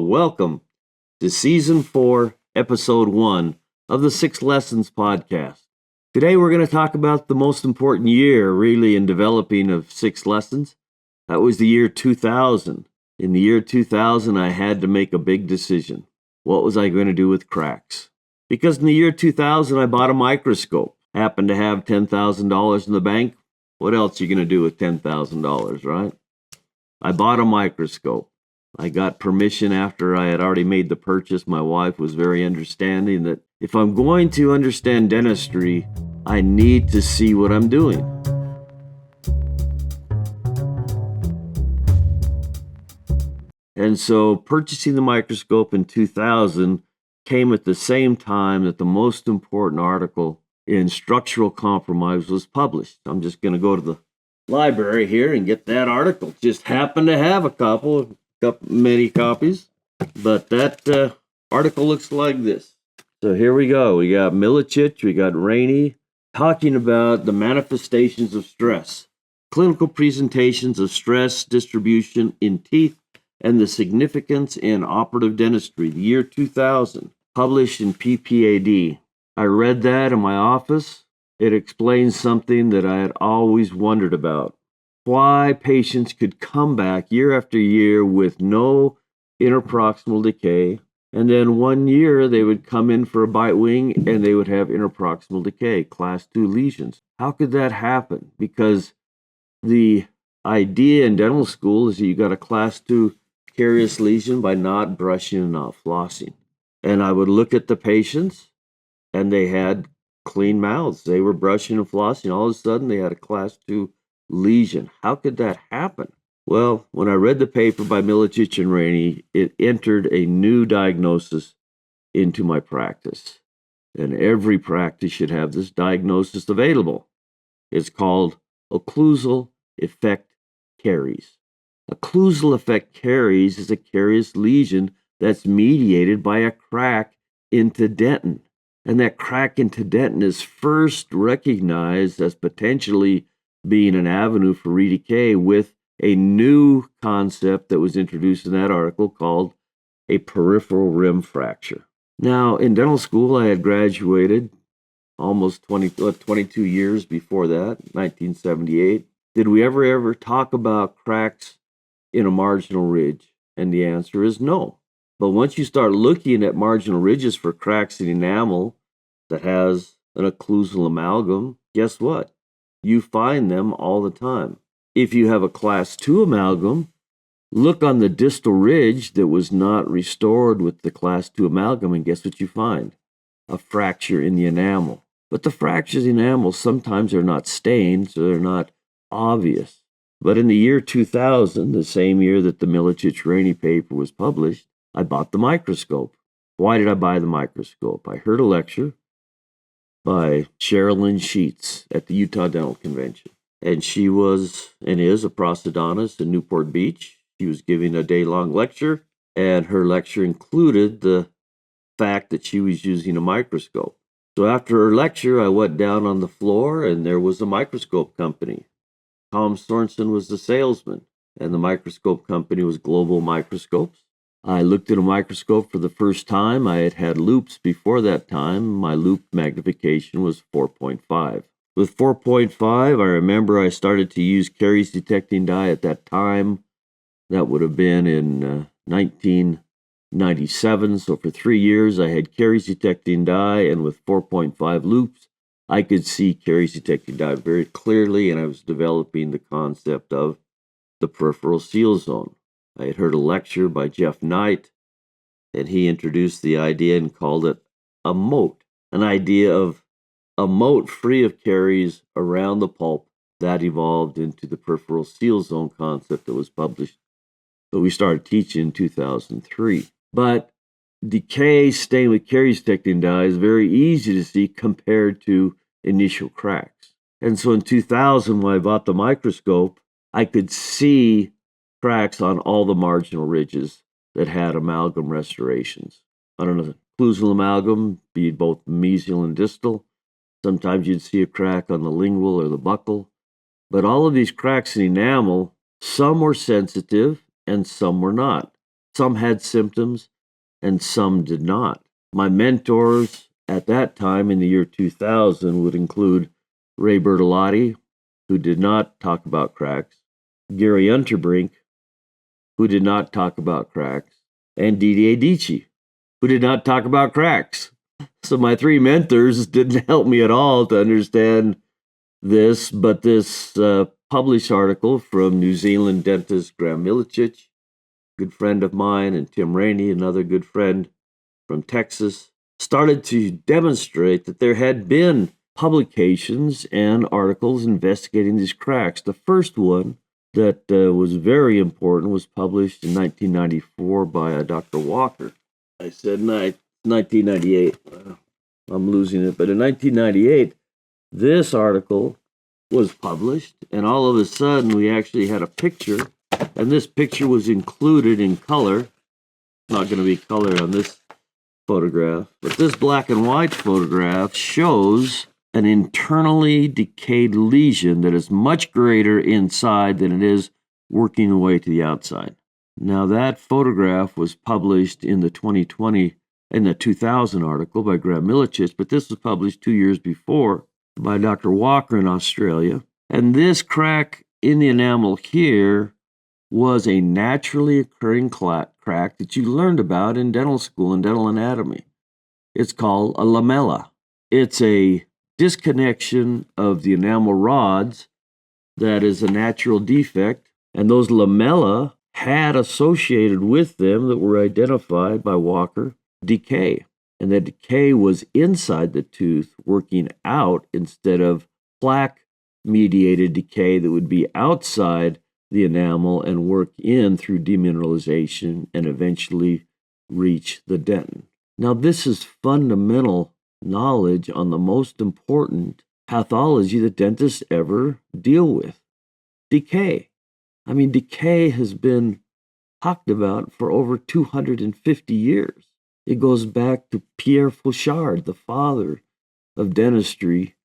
welcome to Season 4, Episode 1 of the 6 Lessons Podcast. Today we're going to talk about the most important year, really, in developing of 6 lessons. That was the year 2000. In the year 2000, I had to make a big decision. What was I going to do with cracks? Because in the year 2000, I bought a microscope. Happened to have $10,000 in the bank. What else are you going to do with $10,000, right? I bought a microscope. I got permission after I had already made the purchase. My wife was very understanding that if I'm going to understand dentistry, I need to see what I'm doing. And so purchasing the microscope in 2000 came at the same time that the most important article in structural compromise was published. I'm just going to go to the library here and get that article. Just happened to have many copies, but that article looks like this. So here we go. We got Milicic, we got Rainey, talking about the manifestations of stress, clinical presentations of stress distribution in teeth, and the significance in operative dentistry, the year 2000, published in PPAD. I read that in my office. It explains something that I had always wondered about. Why patients could come back year after year with no interproximal decay, and then 1 year they would come in for a bite wing and they would have interproximal decay, class 2 lesions. How could that happen? Because the idea in dental school is that you got a class 2 carious lesion by not brushing and not flossing. And I would look at the patients and they had clean mouths. They were brushing and flossing. All of a sudden they had a class 2 lesion. How could that happen? Well, when I read the paper by Milicic and Rainey, it entered a new diagnosis into my practice. And every practice should have this diagnosis available. It's called Occlusal effect caries. Occlusal effect caries is a carious lesion that's mediated by a crack into dentin. And that crack into dentin is first recognized as potentially being an avenue for redecay with a new concept that was introduced in that article called a peripheral rim fracture. Now, in dental school, I had graduated almost 22 years before that, 1978. Did we ever talk about cracks in a marginal ridge? And the answer is no. But once you start looking at marginal ridges for cracks in enamel that has an occlusal amalgam, guess what? You find them all the time. If you have a class 2 amalgam, look on the distal ridge that was not restored with the class 2 amalgam, and guess what you find? A fracture in the enamel. But the fractures in enamel sometimes are not stained, so they're not obvious. But in the year 2000, the same year that the Milicic-Rainey paper was published, I bought the microscope. Why did I buy the microscope? I heard a lecture by Sherilyn Sheets at the Utah Dental Convention. And she was and is a prosthodontist in Newport Beach. She was giving a day-long lecture, and her lecture included the fact that she was using a microscope. So after her lecture, I went down on the floor, and there was a microscope company. Tom Sorensen was the salesman, and the microscope company was Global Microscopes. I looked at a microscope for the first time. I had had loupes before that time. My loupe magnification was 4.5. With 4.5, I remember I started to use caries detecting dye at that time. That would have been in 1997. So for 3 years, I had caries detecting dye, and with 4.5 loupes, I could see caries detecting dye very clearly, and I was developing the concept of the peripheral seal zone. I had heard a lecture by Jeff Knight, and he introduced the idea and called it a moat, an idea of a moat free of caries around the pulp. That evolved into the peripheral seal zone concept that was published. So we started teaching in 2003. But decay stained with caries detecting dye is very easy to see compared to initial cracks. And so in 2000, when I bought the microscope, I could see cracks on all the marginal ridges that had amalgam restorations. On an occlusal amalgam, be it both mesial and distal, sometimes you'd see a crack on the lingual or the buccal. But all of these cracks in enamel, some were sensitive and some were not. Some had symptoms and some did not. My mentors at that time in the year 2000 would include Ray Bertolotti, who did not talk about cracks, Gary Unterbrink, who did not talk about cracks, and Didier Dici, who did not talk about cracks. So my three mentors didn't help me at all to understand this, but this published article from New Zealand dentist Graham Milicic, good friend of mine, and Tim Rainey, another good friend from Texas, started to demonstrate that there had been publications and articles investigating these cracks. The first one that was very important was published in 1994 by Dr. Walker. I said 1998. I'm losing it. But in 1998, this article was published, and all of a sudden we actually had a picture, and this picture was included in color. Not going to be color on this photograph, but this black and white photograph shows an internally decayed lesion that is much greater inside than it is working the way to the outside. Now, that photograph was published in the 2000 article by Graham Milicic, but this was published 2 years before by Dr. Walker in Australia. And this crack in the enamel here was a naturally occurring crack that you learned about in dental school and dental anatomy. It's called a lamella. It's a disconnection of the enamel rods that is a natural defect, and those lamella had associated with them that were identified by Walker decay, and that decay was inside the tooth working out instead of plaque-mediated decay that would be outside the enamel and work in through demineralization and eventually reach the dentin. Now, this is fundamental knowledge on the most important pathology that dentists ever deal with, decay. I mean, decay has been talked about for over 250 years. It goes back to Pierre Fauchard, the father of dentistry,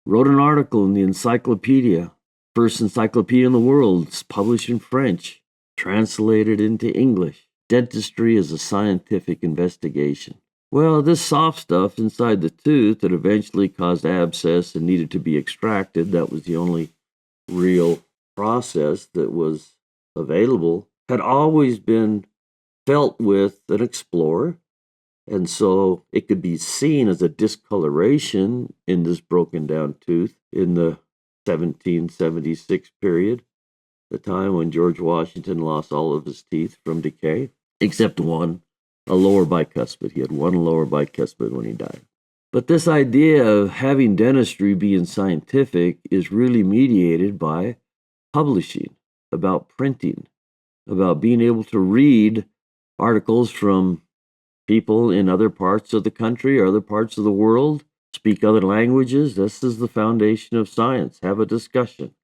wrote an article in the encyclopedia, first encyclopedia in the world. It's published in French, translated into English. Dentistry is a scientific investigation. Well, this soft stuff inside the tooth that eventually caused abscess and needed to be extracted, that was the only real process that was available, had always been felt with an explorer. And so it could be seen as a discoloration in this broken down tooth in the 1776 period, the time when George Washington lost all of his teeth from decay, except one, a lower bicuspid. He had one lower bicuspid when he died. But this idea of having dentistry being scientific is really mediated by publishing, about printing, about being able to read articles from people in other parts of the country or other parts of the world, speak other languages. This is the foundation of science. Have a discussion.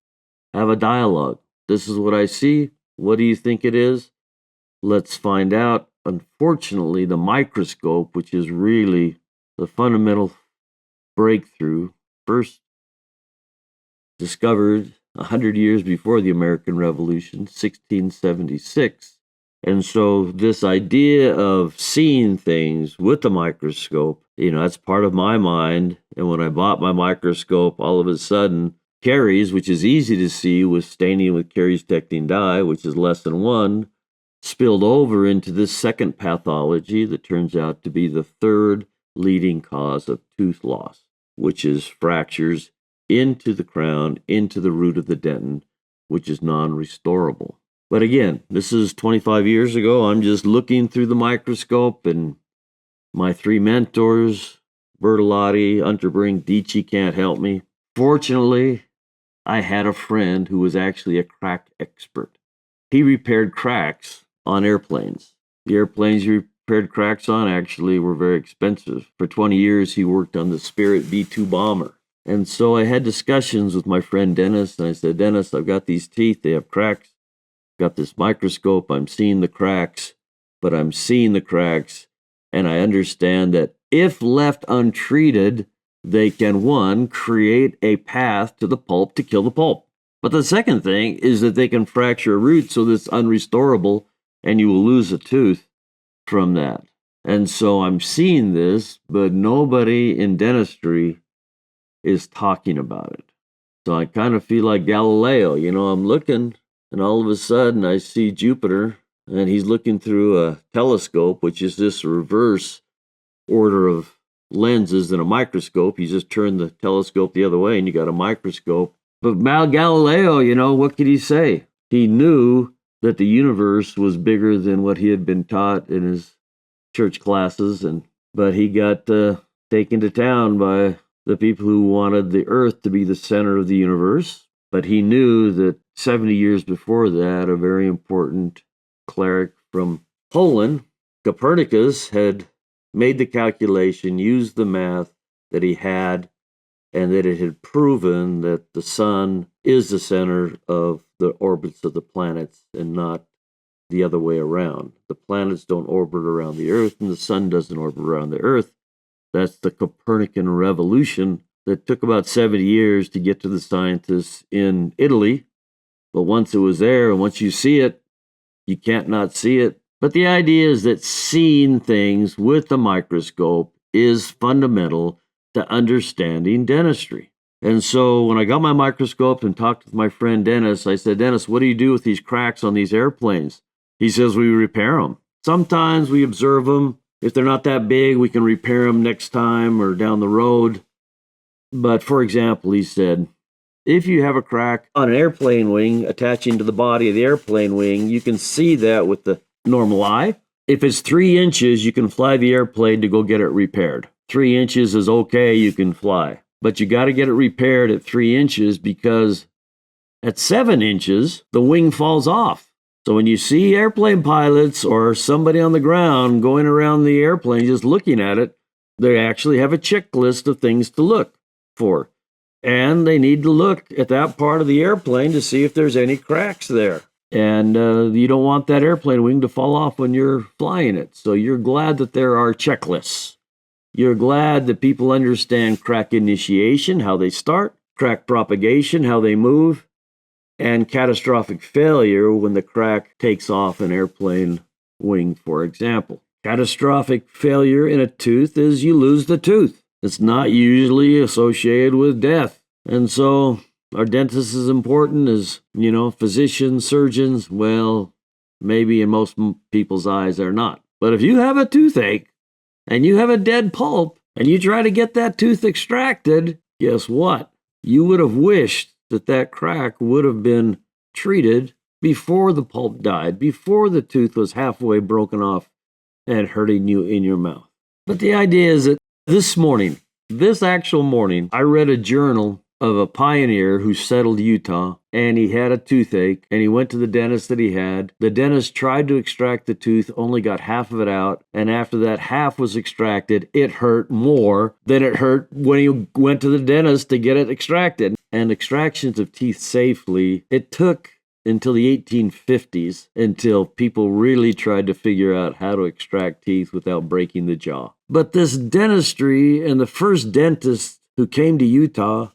Have a dialogue. This is what I see. What do you think it is? Let's find out. Unfortunately, the microscope, which is really the fundamental breakthrough, first discovered 100 years before the American Revolution, 1676. And so this idea of seeing things with the microscope, that's part of my mind. And when I bought my microscope, all of a sudden, caries, which is easy to see with staining with caries-detecting dye, which is less than 1, spilled over into this second pathology that turns out to be the third leading cause of tooth loss, which is fractures into the crown, into the root of the dentin, which is non-restorable. But again, this is 25 years ago. I'm just looking through the microscope, and my three mentors, Bertolotti, Unterbrink, Dici, can't help me. Fortunately, I had a friend who was actually a crack expert. He repaired cracks on airplanes. The airplanes he repaired cracks on actually were very expensive. For 20 years, he worked on the Spirit B-2 bomber. And so I had discussions with my friend Dennis, and I said, Dennis, I've got these teeth. They have cracks. Got this microscope, I'm seeing the cracks, but I'm seeing the cracks, and I understand that if left untreated, they can, one, create a path to the pulp to kill the pulp. But the second thing is that they can fracture a root so that it's unrestorable and you will lose a tooth from that. And so I'm seeing this, but nobody in dentistry is talking about it. So I kind of feel like Galileo, I'm looking, and all of a sudden I see Jupiter, and he's looking through a telescope, which is this reverse order of lenses in a microscope. You just turn the telescope the other way and you got a microscope. But Galileo, what could he say? He knew that the universe was bigger than what he had been taught in his church classes, but he got taken to town by the people who wanted the earth to be the center of the universe. But he knew that 70 years before that, a very important cleric from Poland, Copernicus, had made the calculation, used the math that he had, and that it had proven that the sun is the center of the orbits of the planets and not the other way around. The planets don't orbit around the earth, and the sun doesn't orbit around the earth. That's the Copernican revolution that took about 70 years to get to the scientists in Italy. But once it was there, and once you see it, you can't not see it. But the idea is that seeing things with a microscope is fundamental to understanding dentistry. And so when I got my microscope and talked with my friend Dennis, I said, Dennis, what do you do with these cracks on these airplanes? He says, we repair them. Sometimes we observe them. If they're not that big, we can repair them next time or down the road. But for example, he said, if you have a crack on an airplane wing attaching to the body of the airplane wing, you can see that with the normal eye. If it's 3 inches, you can fly the airplane to go get it repaired. 3 inches is okay, you can fly. But you got to get it repaired at 3 inches because at 7 inches, the wing falls off. So when you see airplane pilots or somebody on the ground going around the airplane just looking at it, they actually have a checklist of things to look for. And they need to look at that part of the airplane to see if there's any cracks there. And you don't want that airplane wing to fall off when you're flying it. So you're glad that there are checklists. You're glad that people understand crack initiation, how they start, crack propagation, how they move, and catastrophic failure when the crack takes off an airplane wing, for example. Catastrophic failure in a tooth is you lose the tooth. It's not usually associated with death. And so our dentists is important as, physicians, surgeons, well, maybe in most people's eyes they're not. But if you have a toothache and you have a dead pulp and you try to get that tooth extracted, guess what? You would have wished that crack would have been treated before the pulp died, before the tooth was halfway broken off and hurting you in your mouth. But the idea is that this actual morning, I read a journal of a pioneer who settled Utah, and he had a toothache, and he went to the dentist that he had. The dentist tried to extract the tooth, only got half of it out, and after that half was extracted, it hurt more than it hurt when he went to the dentist to get it extracted. And extractions of teeth safely, it took until the 1850s until people really tried to figure out how to extract teeth without breaking the jaw. But this dentistry, and the first dentist who came to Utah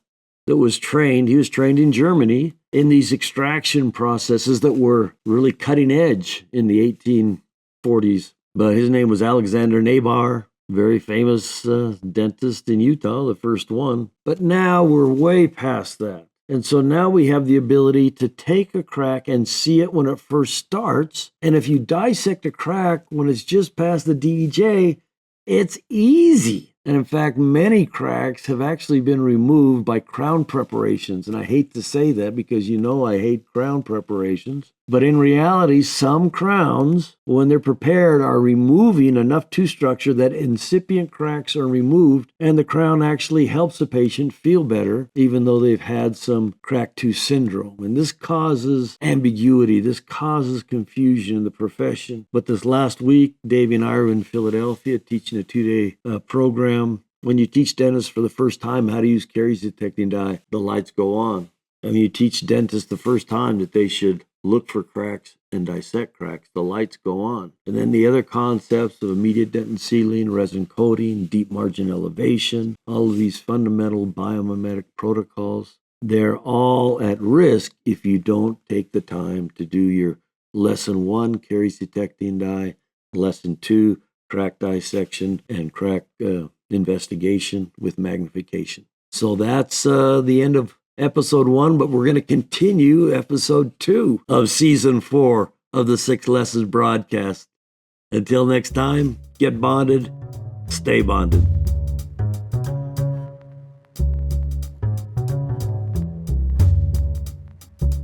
that was trained, he was trained in Germany in these extraction processes that were really cutting edge in the 1840s. But his name was Alexander Nabar, very famous dentist in Utah, the first one. But now we're way past that. And so now we have the ability to take a crack and see it when it first starts. And if you dissect a crack when it's just past the DEJ, it's easy. And in fact, many cracks have actually been removed by crown preparations. And I hate to say that because I hate crown preparations. But in reality, some crowns, when they're prepared, are removing enough tooth structure that incipient cracks are removed, and the crown actually helps the patient feel better, even though they've had some cracked tooth syndrome. And this causes ambiguity. This causes confusion in the profession. But this last week, Davey and I were in Philadelphia teaching a 2-day program. When you teach dentists for the first time how to use caries detecting dye, the lights go on. And you teach dentists the first time that they should look for cracks and dissect cracks, the lights go on. And then the other concepts of immediate dentin sealing, resin coating, deep margin elevation, all of these fundamental biomimetic protocols, they're all at risk if you don't take the time to do your Lesson 1, caries detecting dye. Lesson 2, crack dissection and crack investigation with magnification. So that's the end of episode 1, but we're going to continue episode 2 of season 4 of the 6 Lessons broadcast. Until next time, get bonded, stay bonded.